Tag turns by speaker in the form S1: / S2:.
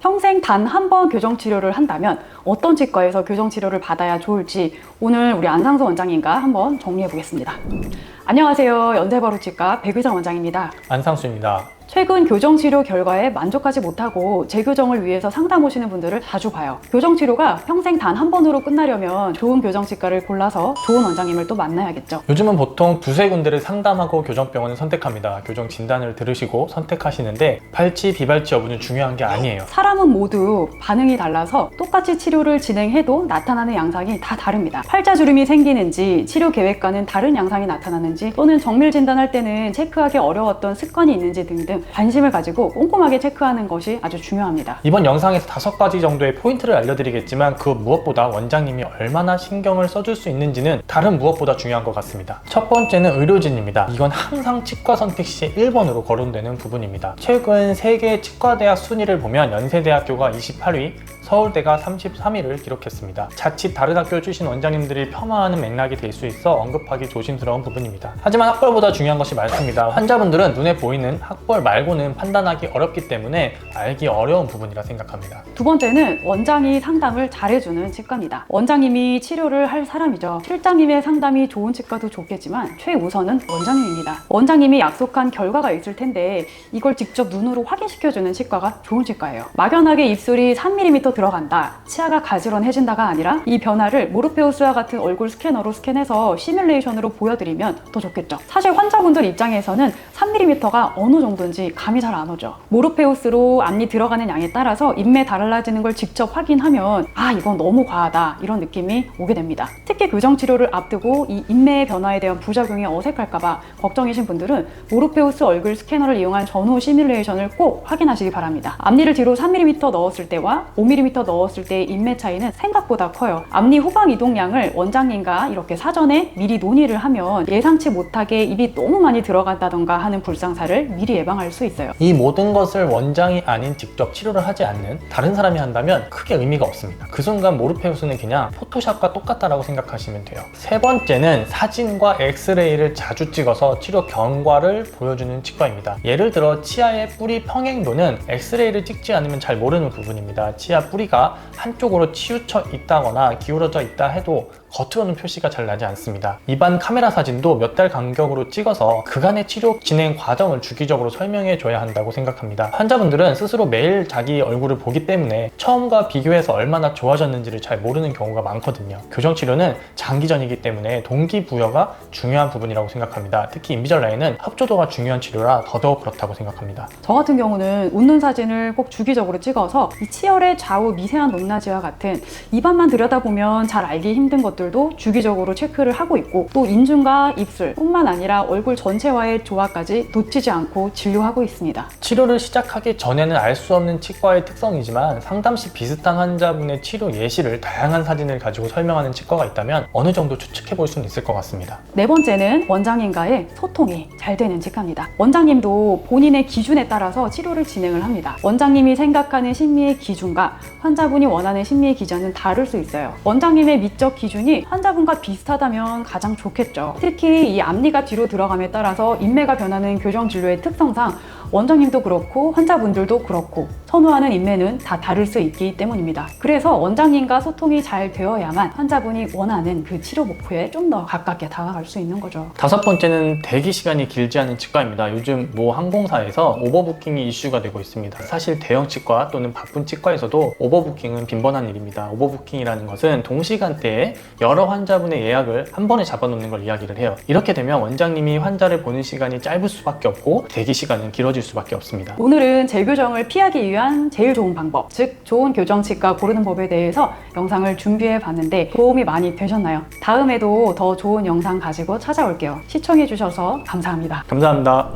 S1: 평생 단 한 번 교정치료를 한다면 어떤 치과에서 교정치료를 받아야 좋을지 오늘 우리 안상수 원장님과 한번 정리해 보겠습니다. 안녕하세요. 연세바로치과 백의정 원장입니다.
S2: 안상수입니다.
S1: 최근 교정치료 결과에 만족하지 못하고 재교정을 위해서 상담 오시는 분들을 자주 봐요. 교정치료가 평생 단 한 번으로 끝나려면 좋은 교정치과를 골라서 좋은 원장님을 또 만나야겠죠.
S2: 요즘은 보통 두세 군데를 상담하고 교정병원을 선택합니다. 교정 진단을 들으시고 선택하시는데 발치, 비발치 여부는 중요한 게 아니에요.
S1: 사람은 모두 반응이 달라서 똑같이 치료를 진행해도 나타나는 양상이 다 다릅니다. 팔자주름이 생기는지, 치료 계획과는 다른 양상이 나타나는지, 또는 정밀 진단할 때는 체크하기 어려웠던 습관이 있는지 등등 관심을 가지고 꼼꼼하게 체크하는 것이 아주 중요합니다.
S2: 이번 영상에서 5가지 정도의 포인트를 알려드리겠지만 그 무엇보다 원장님이 얼마나 신경을 써줄 수 있는지는 다른 무엇보다 중요한 것 같습니다. 첫 번째는 의료진입니다. 이건 항상 치과 선택 시에 1번으로 거론되는 부분입니다. 최근 세계 치과대학 순위를 보면 연세대학교가 28위, 서울대가 33위를 기록했습니다. 자칫 다른 학교 출신 원장님들이 폄하하는 맥락이 될 수 있어 언급하기 조심스러운 부분입니다. 하지만 학벌보다 중요한 것이 많습니다. 환자분들은 눈에 보이는 학벌 말고는 판단하기 어렵기 때문에 알기 어려운 부분이라 생각합니다.
S1: 두 번째는 원장이 상담을 잘해주는 치과입니다. 원장님이 치료를 할 사람이죠. 실장님의 상담이 좋은 치과도 좋겠지만 최우선은 원장님입니다. 원장님이 약속한 결과가 있을 텐데 이걸 직접 눈으로 확인시켜주는 치과가 좋은 치과예요. 막연하게 입술이 3mm 들어간다, 치아가 가지런해진다가 아니라 이 변화를 모르페우스와 같은 얼굴 스캐너로 스캔해서 시뮬레이션으로 보여드리면 더 좋겠죠. 사실 환자분들 입장에서는 3mm가 어느 정도인지 감이 잘 안 오죠. 모르페우스로 앞니 들어가는 양에 따라서 인매 달라지는 걸 직접 확인하면 아, 이건 너무 과하다, 이런 느낌이 오게 됩니다. 특히 교정치료를 앞두고 이 인매의 변화에 대한 부작용이 어색할까봐 걱정이신 분들은 모르페우스 얼굴 스캐너를 이용한 전후 시뮬레이션을 꼭 확인하시기 바랍니다. 앞니를 뒤로 3mm 넣었을 때와 5mm 넣었을 때의 인매 차이는 생각보다 커요. 앞니 후방 이동량을 원장님과 이렇게 사전에 미리 논의를 하면 예상치 못하게 입이 너무 많이 들어간다던가 하는 불상사를 미리 예방할 수 있어요.
S2: 이 모든 것을 원장이 아닌 직접 치료를 하지 않는 다른 사람이 한다면 크게 의미가 없습니다. 그 순간 모르페우스는 그냥 포토샵과 똑같다라고 생각하시면 돼요. 세 번째는 사진과 엑스레이를 자주 찍어서 치료 경과를 보여주는 치과입니다. 예를 들어 치아의 뿌리 평행도는 엑스레이를 찍지 않으면 잘 모르는 부분입니다. 치아 뿌리가 한쪽으로 치우쳐 있다거나 기울어져 있다 해도 겉으로는 표시가 잘 나지 않습니다. 일반 카메라 사진도 몇 달 간격으로 찍어서 그간의 치료 진행 과정을 주기적으로 설명해 줘야 한다고 생각합니다. 환자분들은 스스로 매일 자기 얼굴을 보기 때문에 처음과 비교해서 얼마나 좋아졌는지를 잘 모르는 경우가 많거든요. 교정치료는 장기전이기 때문에 동기부여가 중요한 부분이라고 생각합니다. 특히 인비절라인은 협조도가 중요한 치료라 더더욱 그렇다고 생각합니다.
S1: 저 같은 경우는 웃는 사진을 꼭 주기적으로 찍어서 이 치열의 좌우 미세한 높낮이와 같은 입안만 들여다보면 잘 알기 힘든 것들도 주기적으로 체크를 하고 있고, 또 인중과 입술 뿐만 아니라 얼굴 전체와의 조화까지 놓치지 않고 진료하고 있습니다.
S2: 치료를 시작하기 전에는 알 수 없는 치과의 특성이지만 상담 시 비슷한 환자분의 치료 예시를 다양한 사진을 가지고 설명하는 치과가 있다면 어느 정도 추측해 볼 수는 있을 것 같습니다.
S1: 네 번째는 원장님과의 소통이 잘 되는 치과입니다. 원장님도 본인의 기준에 따라서 치료를 진행을 합니다. 원장님이 생각하는 심미의 기준과 환자분이 원하는 심미의 기준은 다를 수 있어요. 원장님의 미적 기준이 환자분과 비슷하다면 가장 좋겠죠. 특히 이 앞니가 뒤로 들어감에 따라서 인매가 변하는 교정진료의 특성상 원장님도 그렇고 환자분들도 그렇고 선호하는 인매는 다 다를 수 있기 때문입니다. 그래서 원장님과 소통이 잘 되어야만 환자분이 원하는 그 치료 목표에 좀 더 가깝게 다가갈 수 있는 거죠.
S2: 다섯 번째는 대기 시간이 길지 않은 치과입니다. 요즘 모 항공사에서 오버부킹이 이슈가 되고 있습니다. 사실 대형 치과 또는 바쁜 치과에서도 오버부킹은 빈번한 일입니다. 오버부킹이라는 것은 동시간대에 여러 환자분의 예약을 한 번에 잡아놓는 걸 이야기를 해요. 이렇게 되면 원장님이 환자를 보는 시간이 짧을 수밖에 없고 대기 시간은 길어질 수밖에 없습니다.
S1: 오늘은 재교정을 피하기 위한 제일 좋은 방법, 즉 좋은 교정치과 고르는 법에 대해서 영상을 준비해 봤는데 도움이 많이 되셨나요? 다음에도 더 좋은 영상 가지고 찾아올게요. 시청해 주셔서 감사합니다.
S2: 감사합니다.